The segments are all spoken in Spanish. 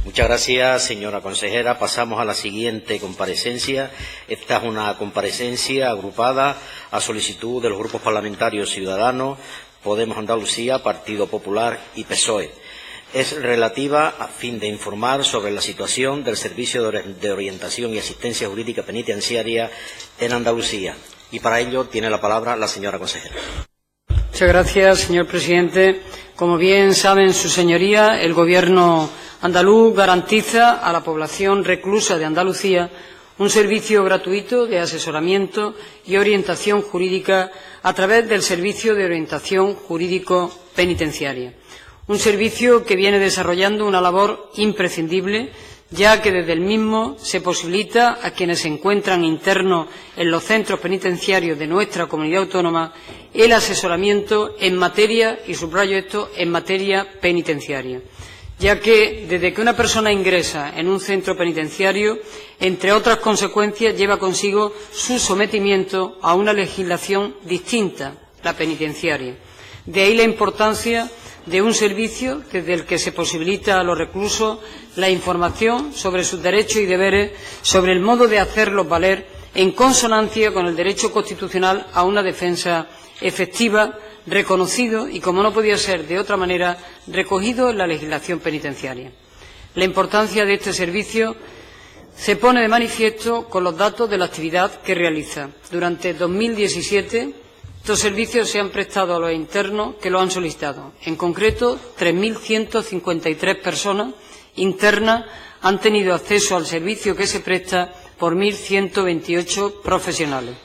Muchas gracias, señora consejera. Pasamos a la siguiente comparecencia. Esta es una comparecencia agrupada a solicitud de los grupos parlamentarios Ciudadanos, Podemos Andalucía, Partido Popular y PSOE. Es relativa a fin de informar sobre la situación del Servicio de Orientación y Asistencia Jurídica Penitenciaria en Andalucía. Y para ello tiene la palabra la señora consejera. Muchas gracias, señor presidente. Como bien saben sus señorías, el Gobierno andaluz garantiza a la población reclusa de Andalucía un servicio gratuito de asesoramiento y orientación jurídica a través del Servicio de Orientación Jurídico Penitenciaria. Un servicio que viene desarrollando una labor imprescindible, ya que desde el mismo se posibilita a quienes se encuentran internos en los centros penitenciarios de nuestra comunidad autónoma el asesoramiento en materia, y subrayo esto, en materia penitenciaria, ya que desde que una persona ingresa en un centro penitenciario, entre otras consecuencias, lleva consigo su sometimiento a una legislación distinta, la penitenciaria. De ahí la importancia de un servicio desde el que se posibilita a los reclusos la información sobre sus derechos y deberes, sobre el modo de hacerlos valer en consonancia con el derecho constitucional a una defensa efectiva, reconocido y, como no podía ser de otra manera, recogido en la legislación penitenciaria. La importancia de este servicio se pone de manifiesto con los datos de la actividad que realiza. Durante 2017, estos servicios se han prestado a los internos que lo han solicitado. En concreto, 3.153 personas internas han tenido acceso al servicio que se presta por 1.128 profesionales.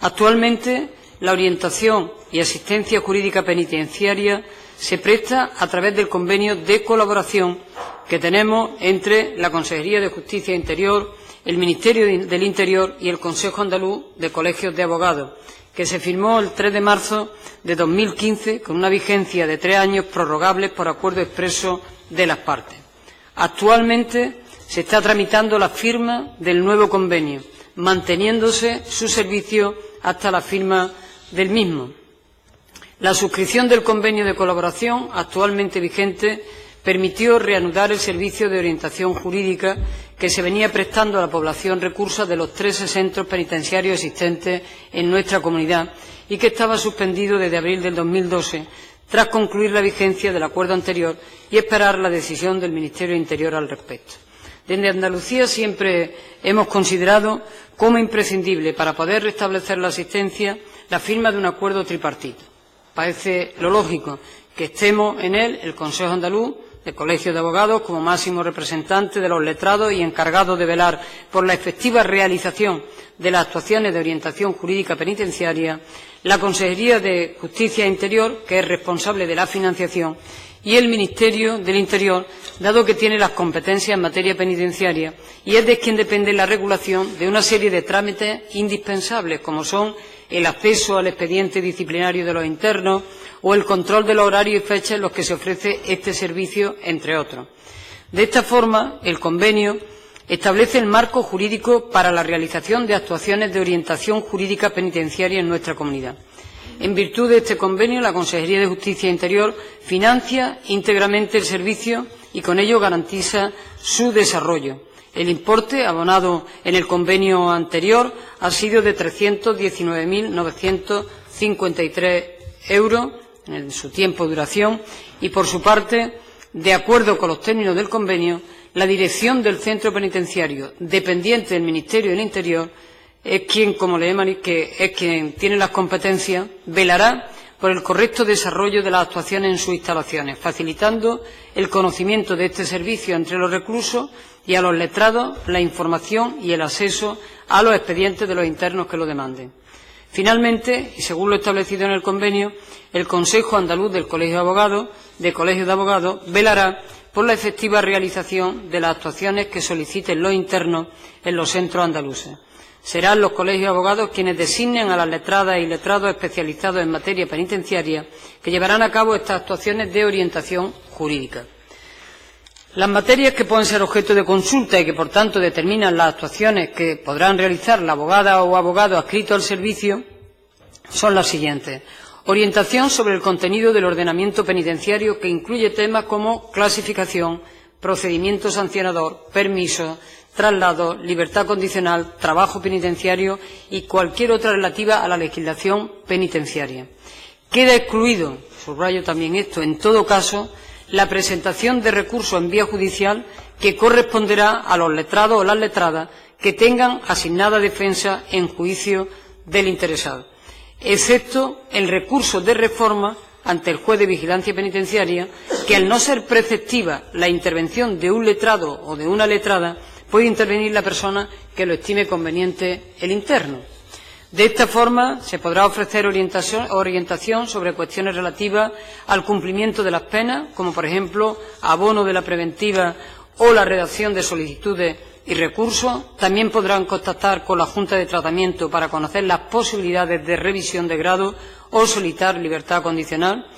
Actualmente, la orientación y asistencia jurídica penitenciaria se presta a través del convenio de colaboración que tenemos entre la Consejería de Justicia e Interior, el Ministerio del Interior y el Consejo Andaluz de Colegios de Abogados, que se firmó el 3 de marzo de 2015 con una vigencia de 3 años prorrogables por acuerdo expreso de las partes. Actualmente se está tramitando la firma del nuevo convenio, manteniéndose su servicio hasta la firma del mismo. La suscripción del convenio de colaboración actualmente vigente permitió reanudar el servicio de orientación jurídica que se venía prestando a la población reclusa de los 13 centros penitenciarios existentes en nuestra comunidad y que estaba suspendido desde abril del 2012, tras concluir la vigencia del acuerdo anterior y esperar la decisión del Ministerio del Interior al respecto. Desde Andalucía siempre hemos considerado como imprescindible para poder restablecer la asistencia la firma de un acuerdo tripartito. Parece lo lógico que estemos en él el Consejo Andaluz de Colegios de Abogados como máximo representante de los letrados y encargado de velar por la efectiva realización de las actuaciones de orientación jurídica penitenciaria, la Consejería de Justicia e Interior, que es responsable de la financiación, y el Ministerio del Interior, dado que tiene las competencias en materia penitenciaria y es de quien depende la regulación de una serie de trámites indispensables, como son el acceso al expediente disciplinario de los internos o el control de los horarios y fechas en los que se ofrece este servicio, entre otros. De esta forma, el convenio establece el marco jurídico para la realización de actuaciones de orientación jurídica penitenciaria en nuestra comunidad. En virtud de este convenio, la Consejería de Justicia e Interior financia íntegramente el servicio y con ello garantiza su desarrollo. El importe abonado en el convenio anterior ha sido de 319.953 euros en su tiempo de duración y, por su parte, de acuerdo con los términos del convenio, la dirección del centro penitenciario, dependiente del Ministerio del Interior, es quien, como le he que es quien tiene las competencias, velará por el correcto desarrollo de las actuaciones en sus instalaciones, facilitando el conocimiento de este servicio entre los reclusos y a los letrados la información y el acceso a los expedientes de los internos que lo demanden. Finalmente, y según lo establecido en el convenio, el Consejo Andaluz del Colegio de Abogados velará por la efectiva realización de las actuaciones que soliciten los internos en los centros andaluces. Serán los colegios de abogados quienes designen a las letradas y letrados especializados en materia penitenciaria que llevarán a cabo estas actuaciones de orientación jurídica. Las materias que pueden ser objeto de consulta y que, por tanto, determinan las actuaciones que podrán realizar la abogada o abogado adscrito al servicio son las siguientes. Orientación sobre el contenido del ordenamiento penitenciario, que incluye temas como clasificación, procedimiento sancionador, permisos, traslado, libertad condicional, trabajo penitenciario y cualquier otra relativa a la legislación penitenciaria. Queda excluido, subrayo también esto, en todo caso, la presentación de recursos en vía judicial que corresponderá a los letrados o las letradas que tengan asignada defensa en juicio del interesado, excepto el recurso de reforma ante el juez de vigilancia penitenciaria, que al no ser preceptiva la intervención de un letrado o de una letrada, puede intervenir la persona que lo estime conveniente el interno. De esta forma, se podrá ofrecer orientación sobre cuestiones relativas al cumplimiento de las penas, como por ejemplo abono de la preventiva o la redacción de solicitudes y recursos. También podrán contactar con la Junta de Tratamiento para conocer las posibilidades de revisión de grado o solicitar libertad condicional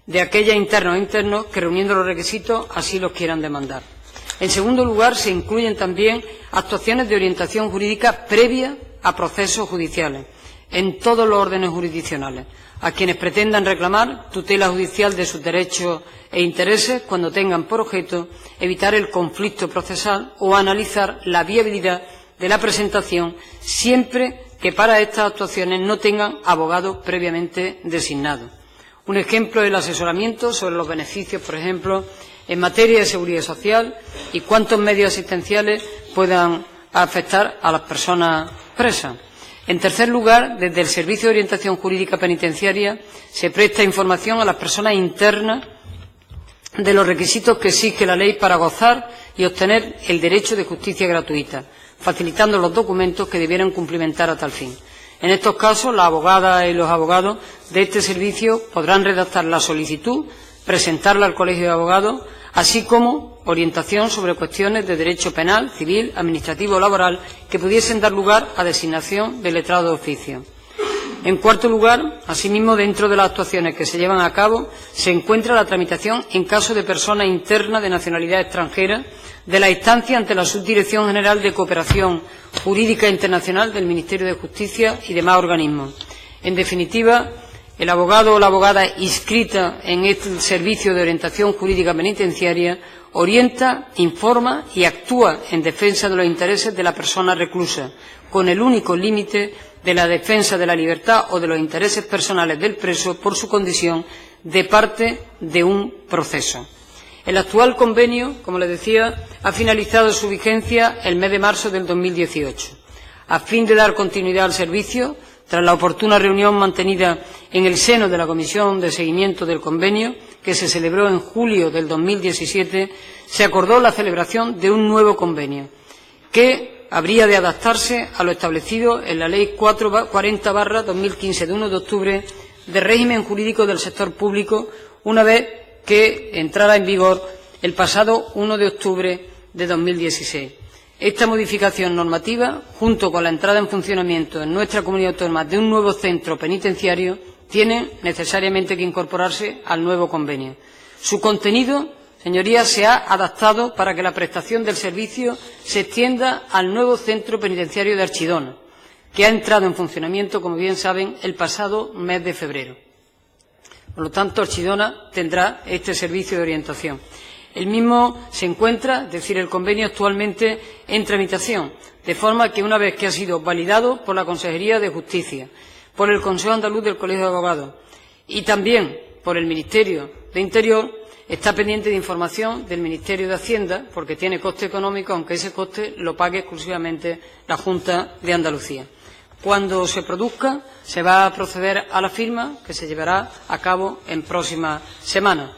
de aquellos internos o internos que, reuniendo los requisitos, así los quieran demandar. En segundo lugar, se incluyen también actuaciones de orientación jurídica previa a procesos judiciales, en todos los órdenes jurisdiccionales, a quienes pretendan reclamar tutela judicial de sus derechos e intereses cuando tengan por objeto evitar el conflicto procesal o analizar la viabilidad de la presentación, siempre que para estas actuaciones no tengan abogado previamente designado. Un ejemplo es el asesoramiento sobre los beneficios, por ejemplo, en materia de seguridad social y cuántos medios asistenciales puedan afectar a las personas presas. En tercer lugar, desde el Servicio de Orientación Jurídica Penitenciaria se presta información a las personas internas de los requisitos que exige la ley para gozar y obtener el derecho de justicia gratuita, facilitando los documentos que debieran cumplimentar a tal fin. En estos casos, las abogadas y los abogados de este servicio podrán redactar la solicitud, presentarla al Colegio de Abogados, así como orientación sobre cuestiones de derecho penal, civil, administrativo o laboral que pudiesen dar lugar a designación de letrado de oficio. En cuarto lugar, asimismo, dentro de las actuaciones que se llevan a cabo, se encuentra la tramitación en caso de personas internas de nacionalidad extranjera de la instancia ante la Subdirección General de Cooperación Jurídica Internacional del Ministerio de Justicia y demás organismos. En definitiva, el abogado o la abogada inscrita en este servicio de orientación jurídica penitenciaria orienta, informa y actúa en defensa de los intereses de la persona reclusa, con el único límite de la defensa de la libertad o de los intereses personales del preso por su condición de parte de un proceso. El actual convenio, como les decía, ha finalizado su vigencia el mes de marzo del 2018. A fin de dar continuidad al servicio, tras la oportuna reunión mantenida en el seno de la Comisión de Seguimiento del Convenio, que se celebró en julio del 2017, se acordó la celebración de un nuevo convenio, que habría de adaptarse a lo establecido en la Ley 40/2015 de 1 de octubre de régimen jurídico del sector público, una vez que entrara en vigor el pasado 1 de octubre de 2016. Esta modificación normativa, junto con la entrada en funcionamiento en nuestra comunidad autónoma de un nuevo centro penitenciario, tiene necesariamente que incorporarse al nuevo convenio. Su contenido, señorías, se ha adaptado para que la prestación del servicio se extienda al nuevo centro penitenciario de Archidona, que ha entrado en funcionamiento, como bien saben, el pasado mes de febrero. Por lo tanto, Archidona tendrá este servicio de orientación. El mismo se encuentra, es decir, el convenio actualmente en tramitación, de forma que una vez que ha sido validado por la Consejería de Justicia, por el Consejo Andaluz del Colegio de Abogados y también por el Ministerio de Interior, está pendiente de información del Ministerio de Hacienda, porque tiene coste económico, aunque ese coste lo pague exclusivamente la Junta de Andalucía. Cuando se produzca, se va a proceder a la firma, que se llevará a cabo en próximas semanas.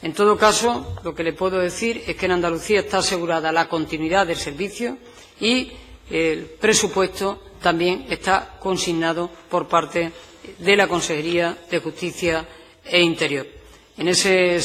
En todo caso, lo que le puedo decir es que en Andalucía está asegurada la continuidad del servicio y el presupuesto también está consignado por parte de la Consejería de Justicia e Interior. En ese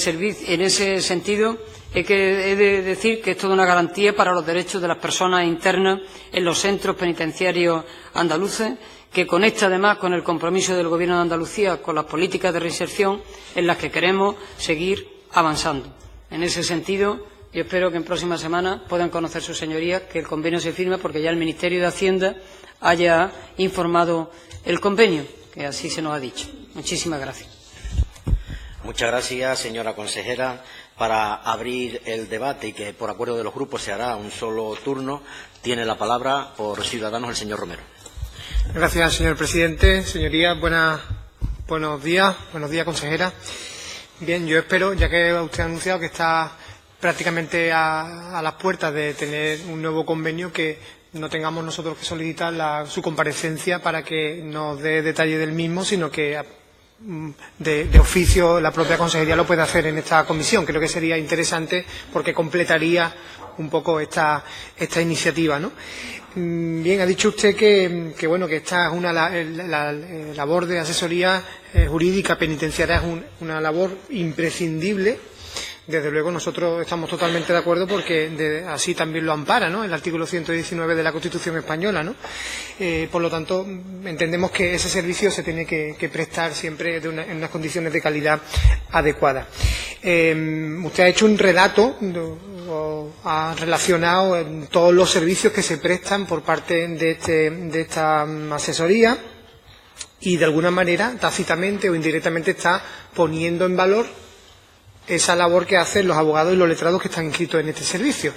sentido, he de decir que es toda una garantía para los derechos de las personas internas en los centros penitenciarios andaluces, que conecta además con el compromiso del Gobierno de Andalucía con las políticas de reinserción en las que queremos seguir avanzando. En ese sentido, yo espero que en próximas semanas puedan conocer sus señorías que el convenio se firma, porque ya el Ministerio de Hacienda haya informado el convenio, que así se nos ha dicho. Muchísimas gracias. Muchas gracias, señora consejera. Para abrir el debate y que por acuerdo de los grupos se hará un solo turno, tiene la palabra por Ciudadanos el señor Romero. Gracias, señor presidente. Señorías, buenos días, consejera. Bien, yo espero, ya que usted ha anunciado que está prácticamente a las puertas de tener un nuevo convenio, que no tengamos nosotros que solicitar su comparecencia para que nos dé detalle del mismo, sino que de oficio la propia consejería lo puede hacer en esta comisión. Creo que sería interesante porque completaría un poco esta iniciativa, ¿no? Bien, ha dicho usted que esta es una labor de asesoría jurídica penitenciaria, es una labor imprescindible. Desde luego nosotros estamos totalmente de acuerdo porque así también lo ampara, ¿no?, el artículo 119 de la Constitución española, ¿no? Por lo tanto, entendemos que ese servicio se tiene que prestar siempre en unas condiciones de calidad adecuadas. Usted ha hecho un relato, ha relacionado todos los servicios que se prestan por parte de esta asesoría y, de alguna manera, tácitamente o indirectamente, está poniendo en valor esa labor que hacen los abogados y los letrados que están inscritos en este servicio.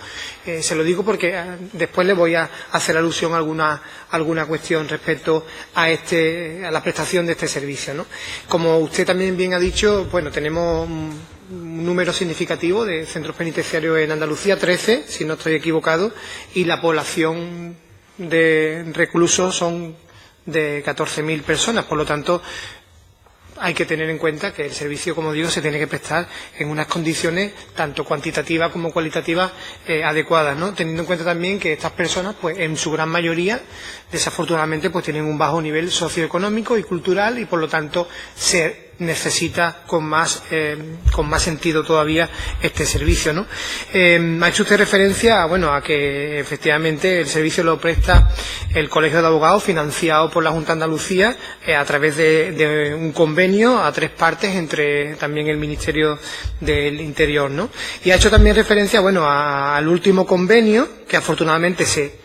Se lo digo porque después le voy a hacer alusión a alguna cuestión respecto a la prestación de este servicio, ¿no? Como usted también bien ha dicho, tenemos un número significativo de centros penitenciarios en Andalucía, 13, si no estoy equivocado, y la población de reclusos son de 14.000 personas. Por lo tanto, hay que tener en cuenta que el servicio, como digo, se tiene que prestar en unas condiciones tanto cuantitativas como cualitativas adecuadas, ¿no? Teniendo en cuenta también que estas personas, en su gran mayoría, desafortunadamente, tienen un bajo nivel socioeconómico y cultural y, por lo tanto, se necesita con más sentido todavía este servicio, ¿no? Ha hecho usted referencia a que efectivamente el servicio lo presta el Colegio de Abogados, financiado por la Junta de Andalucía a través de un convenio a 3 partes entre también el Ministerio del Interior, ¿no? Y ha hecho también referencia al último convenio que afortunadamente se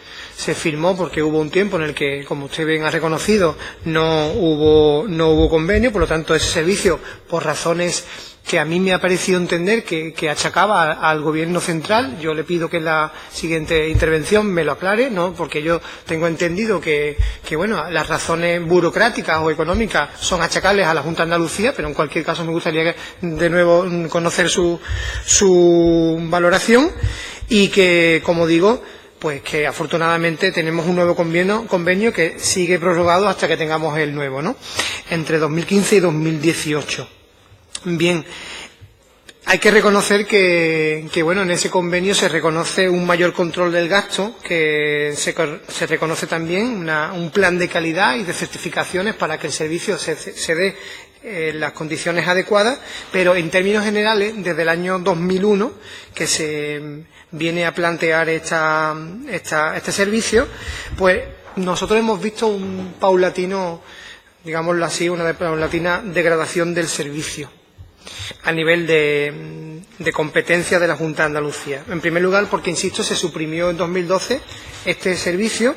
firmó, porque hubo un tiempo en el que, como usted bien ha reconocido, no hubo convenio. Por lo tanto, ese servicio, por razones que a mí me ha parecido entender que achacaba al Gobierno central, yo le pido que en la siguiente intervención me lo aclare, ¿no?, porque yo tengo entendido que las razones burocráticas o económicas son achacables a la Junta de Andalucía, pero en cualquier caso me gustaría de nuevo conocer su valoración y que, como digo, que afortunadamente tenemos un nuevo convenio que sigue prorrogado hasta que tengamos el nuevo, ¿no?, entre 2015 y 2018. Bien, hay que reconocer que en ese convenio se reconoce un mayor control del gasto, que se reconoce también un plan de calidad y de certificaciones para que el servicio se dé en las condiciones adecuadas, pero en términos generales, desde el año 2001, que se viene a plantear este servicio, nosotros hemos visto un paulatino, digámoslo así, una paulatina degradación del servicio a nivel de competencia de la Junta de Andalucía. En primer lugar, porque, insisto, se suprimió en 2012 este servicio,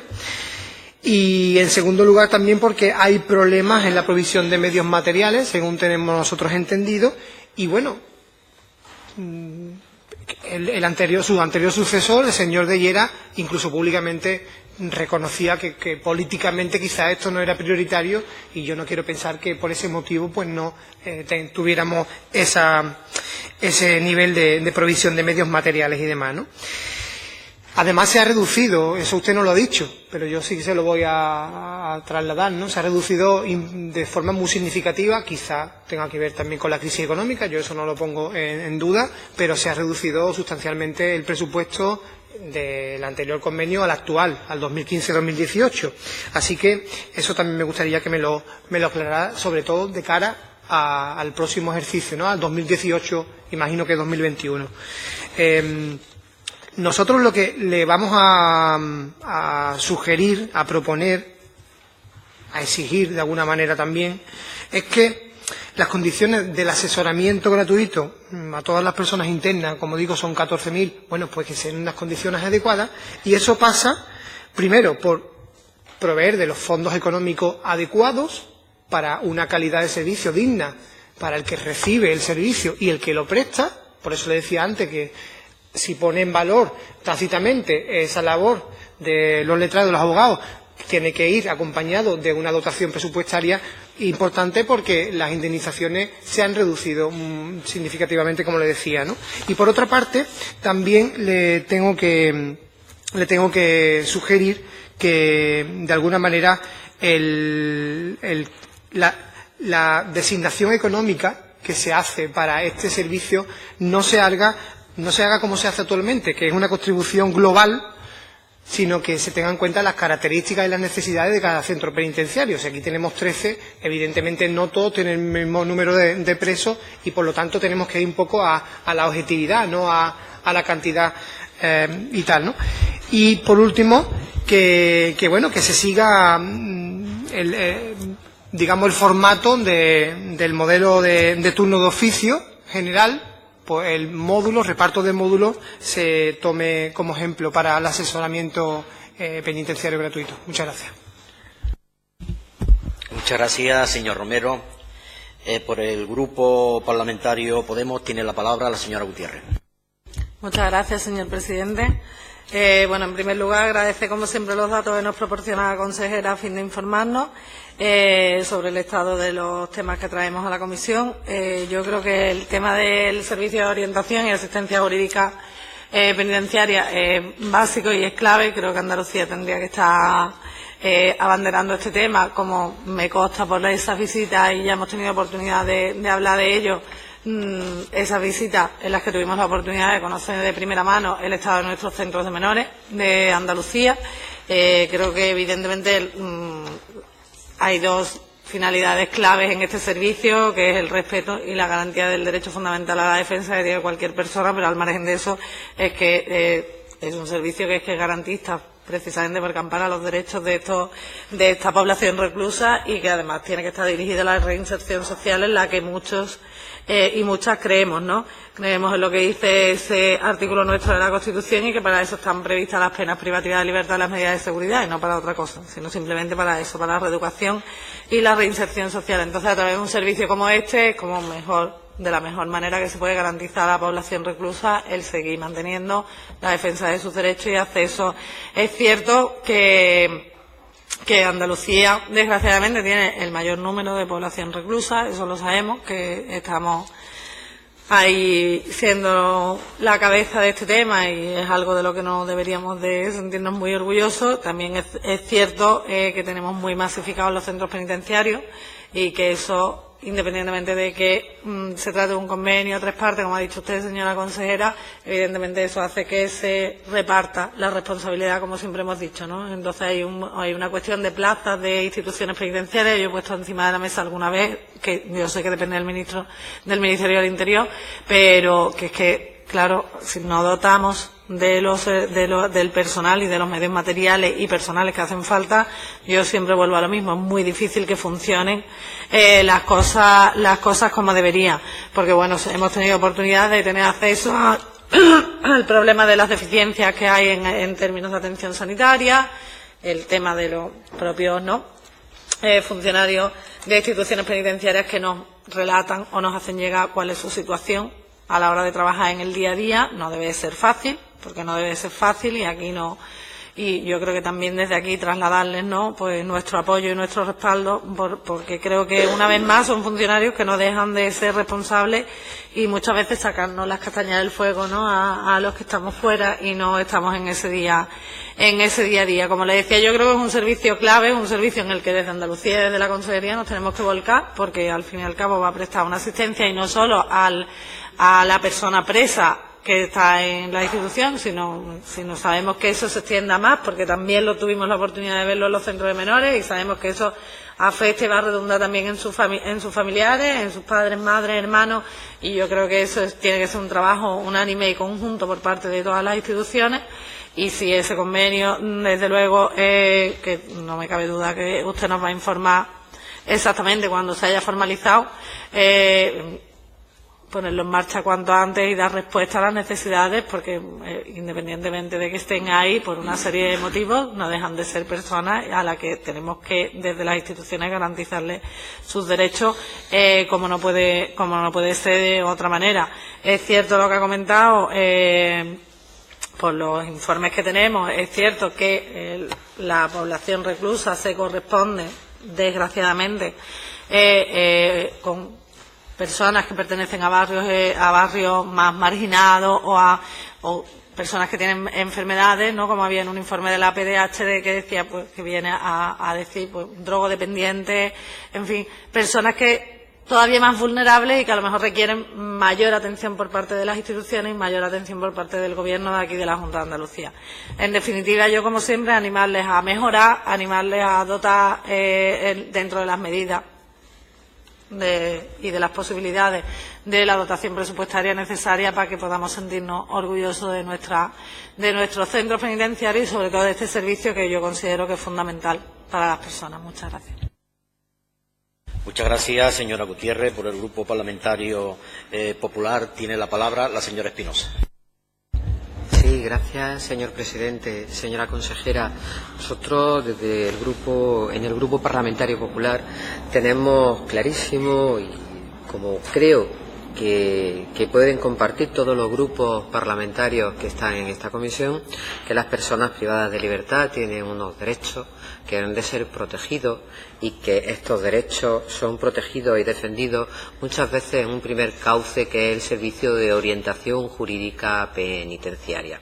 y en segundo lugar también porque hay problemas en la provisión de medios materiales, según tenemos nosotros entendido, y su anterior sucesor, el señor de Llera, incluso públicamente reconocía que políticamente quizá esto no era prioritario, y yo no quiero pensar que por ese motivo no tuviéramos ese nivel de provisión de medios materiales y demás, ¿no? Además, se ha reducido, eso usted no lo ha dicho, pero yo sí se lo voy a trasladar, ¿no? Se ha reducido de forma muy significativa, quizá tenga que ver también con la crisis económica, yo eso no lo pongo en duda, pero se ha reducido sustancialmente el presupuesto del anterior convenio al actual, al 2015-2018. Así que eso también me gustaría que me lo aclarara, sobre todo de cara al próximo ejercicio, ¿no?, al 2018, imagino que 2021. Nosotros lo que le vamos a sugerir, a proponer, a exigir de alguna manera también, es que las condiciones del asesoramiento gratuito a todas las personas internas, como digo, son 14.000, que sean unas condiciones adecuadas, y eso pasa, primero, por proveer de los fondos económicos adecuados para una calidad de servicio digna para el que recibe el servicio y el que lo presta, Por eso le decía antes que si pone en valor tácitamente esa labor de los letrados, de los abogados, tiene que ir acompañado de una dotación presupuestaria importante, porque las indemnizaciones se han reducido significativamente, como le decía, ¿no? Y por otra parte, también le tengo que sugerir que, de alguna manera, la designación económica que se hace para este servicio no se haga como se hace actualmente, que es una contribución global, sino que se tengan en cuenta las características y las necesidades de cada centro penitenciario. Si aquí tenemos 13, evidentemente no todos tienen el mismo número de presos, y por lo tanto tenemos que ir un poco a la objetividad, no a la cantidad y tal, ¿no? Y por último, que se siga digamos el formato del modelo de turno de oficio general. Pues el reparto de módulos se tome como ejemplo para el asesoramiento penitenciario gratuito. Muchas gracias. Muchas gracias, señor Romero. Por el Grupo Parlamentario Podemos tiene la palabra la señora Gutiérrez. Muchas gracias, señor presidente. En primer lugar, agradecer como siempre los datos que nos proporciona la consejera a fin de informarnos sobre el estado de los temas que traemos a la comisión. Yo creo que el tema del servicio de orientación y asistencia jurídica penitenciaria es básico y es clave. Creo que Andalucía tendría que estar abanderando este tema, como me consta por esas visitas, y ya hemos tenido oportunidad de hablar de ello. Esas visitas en las que tuvimos la oportunidad de conocer de primera mano el estado de nuestros centros de menores de Andalucía. Creo que evidentemente hay dos finalidades claves en este servicio, que es el respeto y la garantía del derecho fundamental a la defensa de cualquier persona, pero al margen de eso es que es un servicio que es garantista, precisamente porque ampara los derechos de esta población reclusa, y que además tiene que estar dirigido a la reinserción social, en la que muchos y muchas creemos, ¿no? Creemos en lo que dice ese artículo nuestro de la Constitución, y que para eso están previstas las penas privativas de libertad y las medidas de seguridad, y no para otra cosa, sino simplemente para eso, para la reeducación y la reinserción social. Entonces, a través de un servicio como este, es como de la mejor manera que se puede garantizar a la población reclusa el seguir manteniendo la defensa de sus derechos y acceso. Es cierto que Andalucía, desgraciadamente, tiene el mayor número de población reclusa, eso lo sabemos, que estamos ahí siendo la cabeza de este tema, y es algo de lo que no deberíamos de sentirnos muy orgullosos. También es cierto que tenemos muy masificados los centros penitenciarios, y que eso, independientemente de que se trate de un convenio a 3 partes, como ha dicho usted, señora consejera, evidentemente eso hace que se reparta la responsabilidad, como siempre hemos dicho, ¿no? Entonces hay una cuestión de plazas de instituciones penitenciarias. Yo he puesto encima de la mesa alguna vez, que yo sé que depende del Ministerio del Interior, pero que es que, claro, si no dotamos del personal y de los medios materiales y personales que hacen falta, yo siempre vuelvo a lo mismo, es muy difícil que funcionen las cosas como deberían, porque hemos tenido oportunidad de tener acceso al problema de las deficiencias que hay en términos de atención sanitaria, el tema de los propios funcionarios de instituciones penitenciarias que nos relatan o nos hacen llegar cuál es su situación a la hora de trabajar en el día a día. No debe ser fácil, porque no debe ser fácil, y aquí no. Y yo creo que también desde aquí trasladarles pues nuestro apoyo y nuestro respaldo, porque creo que una vez más son funcionarios que no dejan de ser responsables, y muchas veces sacarnos las castañas del fuego, ¿no?, a los que estamos fuera y no estamos en ese día a día. Como le decía, yo creo que es un servicio clave, un servicio en el que desde Andalucía y desde la Consejería nos tenemos que volcar, porque al fin y al cabo va a prestar una asistencia, y no solo a la persona presa que está en la institución, sino sabemos que eso se extienda más, porque también lo tuvimos la oportunidad de verlo en los centros de menores, y sabemos que eso afecta y va a redundar también en sus familiares, en sus padres, madres, hermanos, y yo creo que eso tiene que ser un trabajo unánime y conjunto por parte de todas las instituciones. Y si ese convenio, desde luego, que no me cabe duda que usted nos va a informar exactamente cuando se haya formalizado, ponerlo en marcha cuanto antes y dar respuesta a las necesidades, porque independientemente de que estén ahí por una serie de motivos, no dejan de ser personas a las que tenemos que, desde las instituciones, garantizarles sus derechos, como no puede ser de otra manera. Es cierto lo que ha comentado, por los informes que tenemos, es cierto que la población reclusa se corresponde, desgraciadamente, con personas que pertenecen a barrios más marginados o personas que tienen enfermedades, ¿no? Como había en un informe de la PDH que decía, pues, que viene a decir, pues, drogodependientes, en fin, personas que todavía más vulnerables y que a lo mejor requieren mayor atención por parte de las instituciones y mayor atención por parte del Gobierno de aquí de la Junta de Andalucía. En definitiva, yo, como siempre, animarles a mejorar, animarles a dotar dentro de las medidas y de las posibilidades de la dotación presupuestaria necesaria para que podamos sentirnos orgullosos de nuestros centros penitenciarios y, sobre todo, de este servicio que yo considero que es fundamental para las personas. Muchas gracias. Muchas gracias, señora Gutiérrez. Por el Grupo Parlamentario Popular tiene la palabra la señora Espinosa. Sí, gracias, señor presidente. Señora consejera, nosotros desde en el Grupo Parlamentario Popular tenemos clarísimo, y como creo que pueden compartir todos los grupos parlamentarios que están en esta comisión, que las personas privadas de libertad tienen unos derechos que deben de ser protegidos y que estos derechos son protegidos y defendidos muchas veces en un primer cauce, que es el Servicio de Orientación Jurídica Penitenciaria.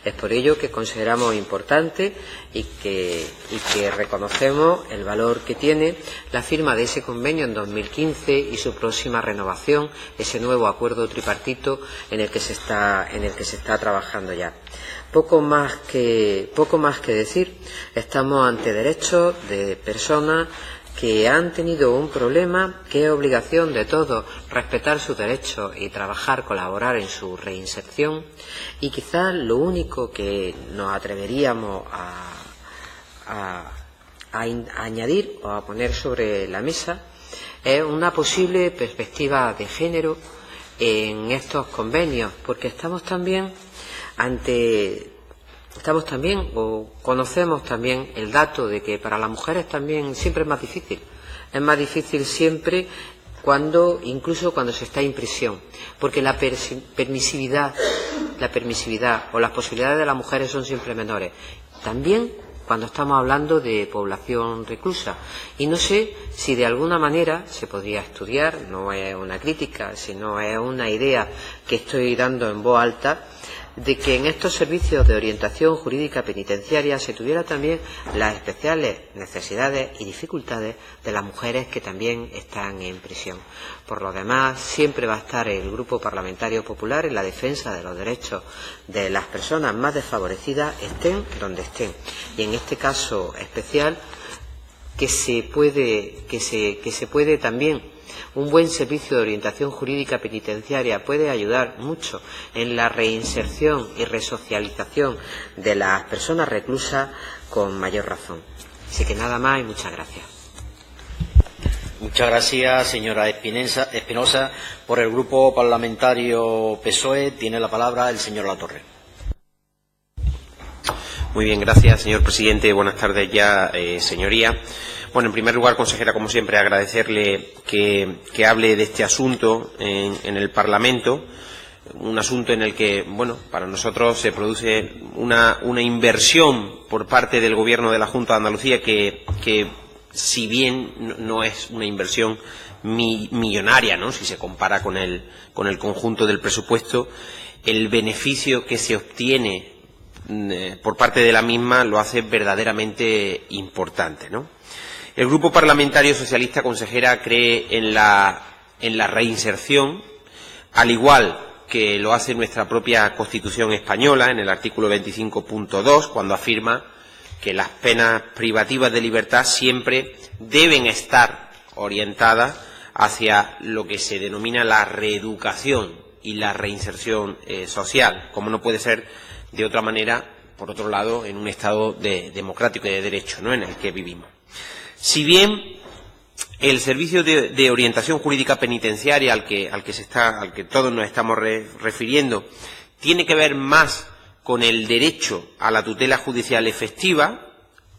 Es por ello que consideramos importante y que reconocemos el valor que tiene la firma de ese convenio en 2015 y su próxima renovación, ese nuevo acuerdo tripartito en el que se está trabajando ya. Poco más que decir. Estamos ante derechos de personas que han tenido un problema, que es obligación de todos respetar sus derechos y trabajar, colaborar en su reinserción, y quizás lo único que nos atreveríamos a añadir o a poner sobre la mesa es una posible perspectiva de género en estos convenios, porque estamos también o conocemos también el dato de que para las mujeres también siempre es más difícil. Es más difícil siempre incluso cuando se está en prisión, porque la permisividad o las posibilidades de las mujeres son siempre menores. También cuando estamos hablando de población reclusa. Y no sé si de alguna manera se podría estudiar, no es una crítica, sino es una idea que estoy dando en voz alta, de que en estos servicios de orientación jurídica penitenciaria se tuviera también las especiales necesidades y dificultades de las mujeres que también están en prisión. Por lo demás, siempre va a estar el Grupo Parlamentario Popular en la defensa de los derechos de las personas más desfavorecidas, estén donde estén. Y en este caso especial, que se puede también, un buen servicio de orientación jurídica penitenciaria puede ayudar mucho en la reinserción y resocialización de las personas reclusas con mayor razón. Así que nada más y muchas gracias. Muchas gracias, señora Espinosa. Por el Grupo Parlamentario PSOE tiene la palabra el señor Latorre. Muy bien, gracias, señor presidente. Buenas tardes ya, señoría. Bueno, en primer lugar, consejera, como siempre, agradecerle que hable de este asunto en el Parlamento, un asunto en el que, bueno, para nosotros se produce una inversión por parte del Gobierno de la Junta de Andalucía que si bien no es una inversión millonaria, ¿no?, si se compara con el conjunto del presupuesto, el beneficio que se obtiene por parte de la misma lo hace verdaderamente importante, ¿no? El Grupo Parlamentario Socialista, consejera, cree en la reinserción, al igual que lo hace nuestra propia Constitución española, en el artículo 25.2, cuando afirma que las penas privativas de libertad siempre deben estar orientadas hacia lo que se denomina la reeducación y la reinserción social, como no puede ser de otra manera, por otro lado, en un Estado democrático y de derecho, ¿no?, en el que vivimos. Si bien el servicio de orientación jurídica penitenciaria al que todos nos estamos refiriendo tiene que ver más con el derecho a la tutela judicial efectiva,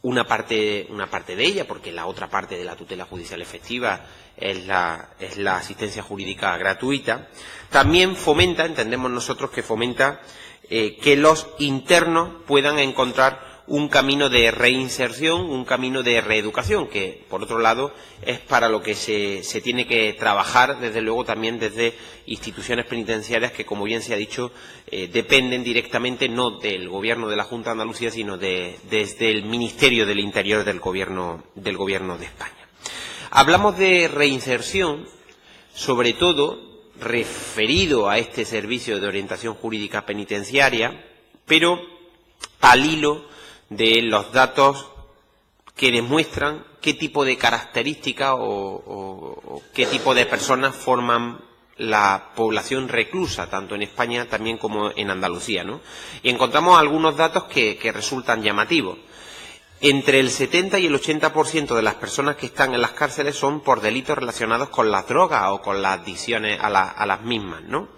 una parte de ella, porque la otra parte de la tutela judicial efectiva es la asistencia jurídica gratuita. También fomenta, entendemos nosotros que fomenta que los internos puedan encontrar un camino de reinserción, un camino de reeducación, que, por otro lado, es para lo que se tiene que trabajar, desde luego, también desde instituciones penitenciarias que, como bien se ha dicho, dependen directamente no del Gobierno de la Junta de Andalucía, sino desde el Ministerio del Interior del Gobierno de España. Hablamos de reinserción, sobre todo, referido a este servicio de orientación jurídica penitenciaria, pero al hilo de los datos que demuestran qué tipo de características o qué tipo de personas forman la población reclusa, tanto en España también como en Andalucía, ¿no? Y encontramos algunos datos que resultan llamativos. Entre el 70 y el 80% de las personas que están en las cárceles son por delitos relacionados con las drogas o con las adicciones a las mismas, ¿no?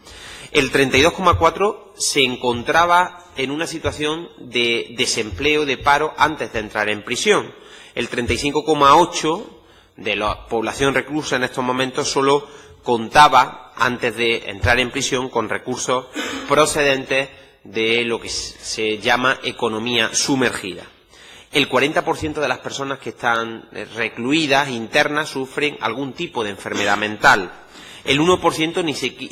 El 32,4% se encontraba en una situación de desempleo, de paro, antes de entrar en prisión. El 35,8% de la población reclusa en estos momentos solo contaba, antes de entrar en prisión, con recursos procedentes de lo que se llama economía sumergida. El 40% de las personas que están recluidas, internas, sufren algún tipo de enfermedad mental. El 1%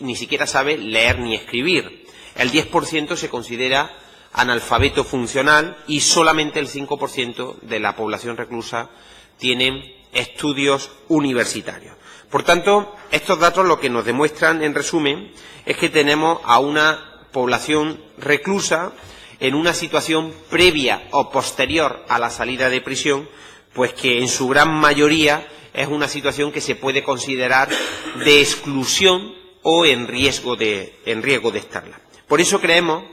ni siquiera sabe leer ni escribir. El 10% se considera analfabeto funcional y solamente el 5% de la población reclusa tienen estudios universitarios. Por tanto, estos datos lo que nos demuestran, en resumen, es que tenemos a una población reclusa en una situación previa o posterior a la salida de prisión, pues que en su gran mayoría es una situación que se puede considerar de exclusión o en riesgo de estarla. Por eso creemos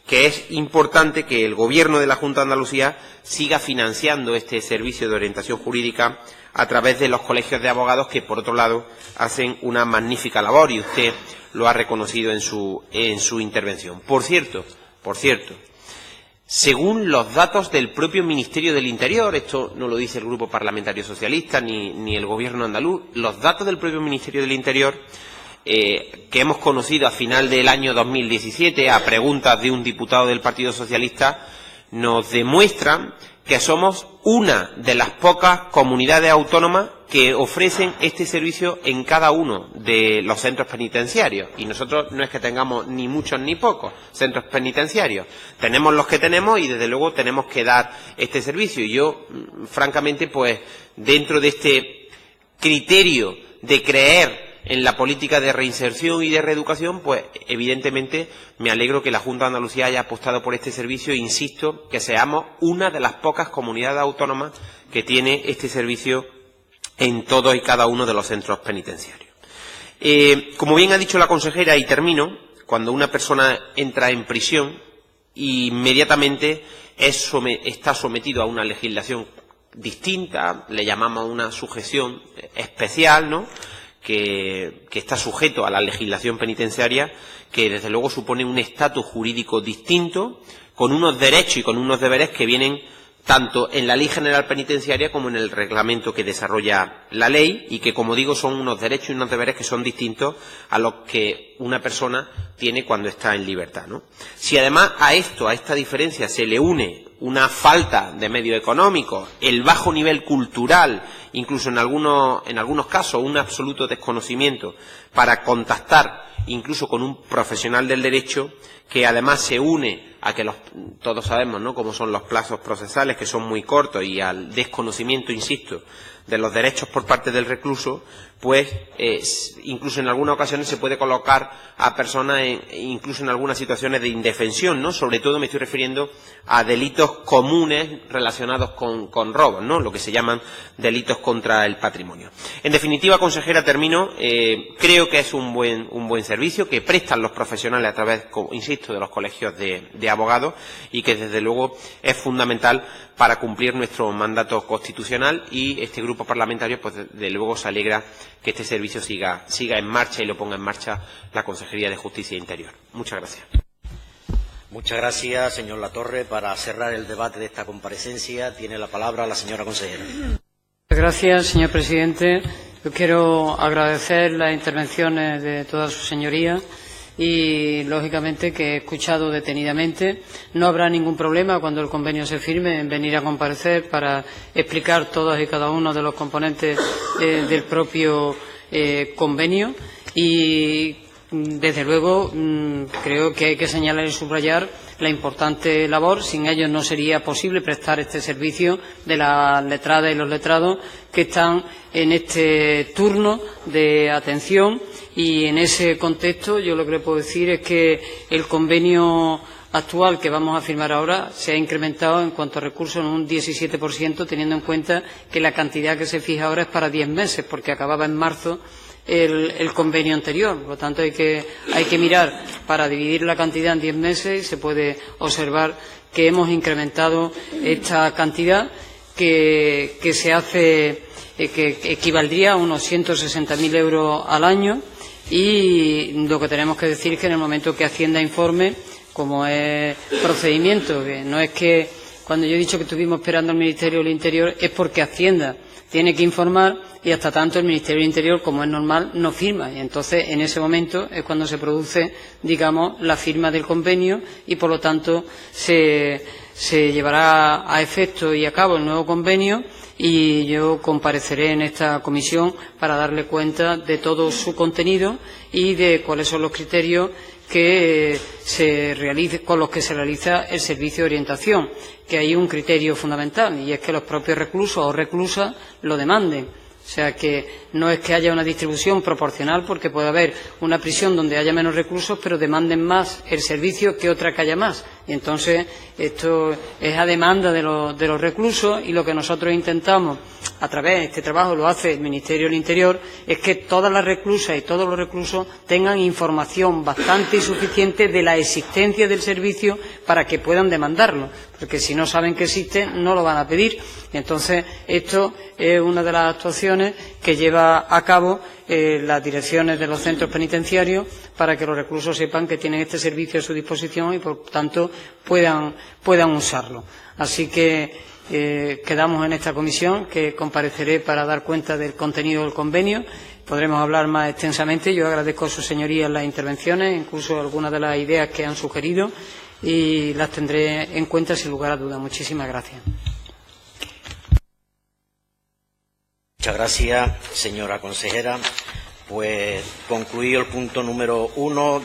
que es importante que el Gobierno de la Junta de Andalucía siga financiando este servicio de orientación jurídica a través de los colegios de abogados que, por otro lado, hacen una magnífica labor y usted lo ha reconocido en su intervención. Por cierto, según los datos del propio Ministerio del Interior, esto no lo dice el Grupo Parlamentario Socialista ni el Gobierno andaluz, los datos del propio Ministerio del Interior que hemos conocido a final del año 2017 a preguntas de un diputado del Partido Socialista nos demuestran que somos una de las pocas comunidades autónomas que ofrecen este servicio en cada uno de los centros penitenciarios. Y nosotros no es que tengamos ni muchos ni pocos centros penitenciarios. Tenemos los que tenemos y, desde luego, tenemos que dar este servicio. Y yo, francamente, pues, dentro de este criterio de creer en la política de reinserción y de reeducación, pues evidentemente me alegro que la Junta de Andalucía haya apostado por este servicio e insisto que seamos una de las pocas comunidades autónomas que tiene este servicio en todos y cada uno de los centros penitenciarios. Como bien ha dicho la consejera, y termino, cuando una persona entra en prisión, inmediatamente está sometido a una legislación distinta, le llamamos una sujeción especial, ¿no?, que está sujeto a la legislación penitenciaria, que desde luego supone un estatus jurídico distinto, con unos derechos y con unos deberes que vienen tanto en la Ley General Penitenciaria como en el reglamento que desarrolla la ley, y que, como digo, son unos derechos y unos deberes que son distintos a los que una persona tiene cuando está en libertad, ¿no? Si además a esta diferencia se le une una falta de medios económicos, el bajo nivel cultural, incluso en algunos casos un absoluto desconocimiento para contactar incluso con un profesional del derecho, que además se une a que todos sabemos, ¿no?, cómo son los plazos procesales, que son muy cortos, y al desconocimiento, insisto, de los derechos por parte del recluso, pues incluso en algunas ocasiones se puede colocar a personas incluso en algunas situaciones de indefensión, ¿no? Sobre todo me estoy refiriendo a delitos comunes relacionados con robos, ¿no?, lo que se llaman delitos contra el patrimonio. En definitiva, consejera, termino, creo que es un buen servicio que prestan los profesionales a través, insisto, de los colegios de abogados. abogados y que desde luego es fundamental para cumplir nuestro mandato constitucional, y este grupo parlamentario pues desde luego se alegra que este servicio siga en marcha y lo ponga en marcha la Consejería de Justicia e Interior. Muchas gracias. Muchas gracias, señor Latorre. Para cerrar el debate de esta comparecencia, tiene la palabra la señora consejera. Gracias, señor presidente. Yo quiero agradecer las intervenciones de todas sus señorías y, lógicamente, que he escuchado detenidamente. No habrá ningún problema cuando el convenio se firme en venir a comparecer para explicar todos y cada uno de los componentes del propio convenio y, desde luego, creo que hay que señalar y subrayar la importante labor. Sin ellos no sería posible prestar este servicio de las letradas y los letrados que están en este turno de atención. Y en ese contexto yo lo que le puedo decir es que el convenio actual que vamos a firmar ahora se ha incrementado en cuanto a recursos en un 17%, teniendo en cuenta que la cantidad que se fija ahora es para 10 meses, porque acababa en marzo el convenio anterior. Por lo tanto, hay que mirar para dividir la cantidad en 10 meses y se puede observar que hemos incrementado esta cantidad que equivaldría a unos 160.000 euros al año. Y lo que tenemos que decir es que en el momento que Hacienda informe, como es procedimiento, que no es que cuando yo he dicho que estuvimos esperando al Ministerio del Interior, es porque Hacienda tiene que informar y hasta tanto el Ministerio del Interior, como es normal, no firma. Y entonces, en ese momento es cuando se produce, digamos, la firma del convenio y, por lo tanto, se llevará a efecto y a cabo el nuevo convenio, y yo compareceré en esta comisión para darle cuenta de todo su contenido y de cuáles son los criterios con los que se realiza el servicio de orientación, que hay un criterio fundamental, y es que los propios reclusos o reclusas lo demanden. O sea, que no es que haya una distribución proporcional, porque puede haber una prisión donde haya menos reclusos, pero demanden más el servicio que otra que haya más. Y entonces, esto es a demanda de los reclusos, y lo que nosotros intentamos, a través de este trabajo lo hace el Ministerio del Interior, es que todas las reclusas y todos los reclusos tengan información bastante y suficiente de la existencia del servicio para que puedan demandarlo, porque si no saben que existe, no lo van a pedir. Y entonces, esto es una de las actuaciones que lleva a cabo las direcciones de los centros penitenciarios para que los reclusos sepan que tienen este servicio a su disposición y, por tanto, puedan usarlo. Así que quedamos en esta comisión, que compareceré para dar cuenta del contenido del convenio. Podremos hablar más extensamente. Yo agradezco a sus señorías las intervenciones, incluso algunas de las ideas que han sugerido, y las tendré en cuenta sin lugar a dudas. Muchísimas gracias. Muchas gracias, señora consejera. Pues concluido el punto número 1,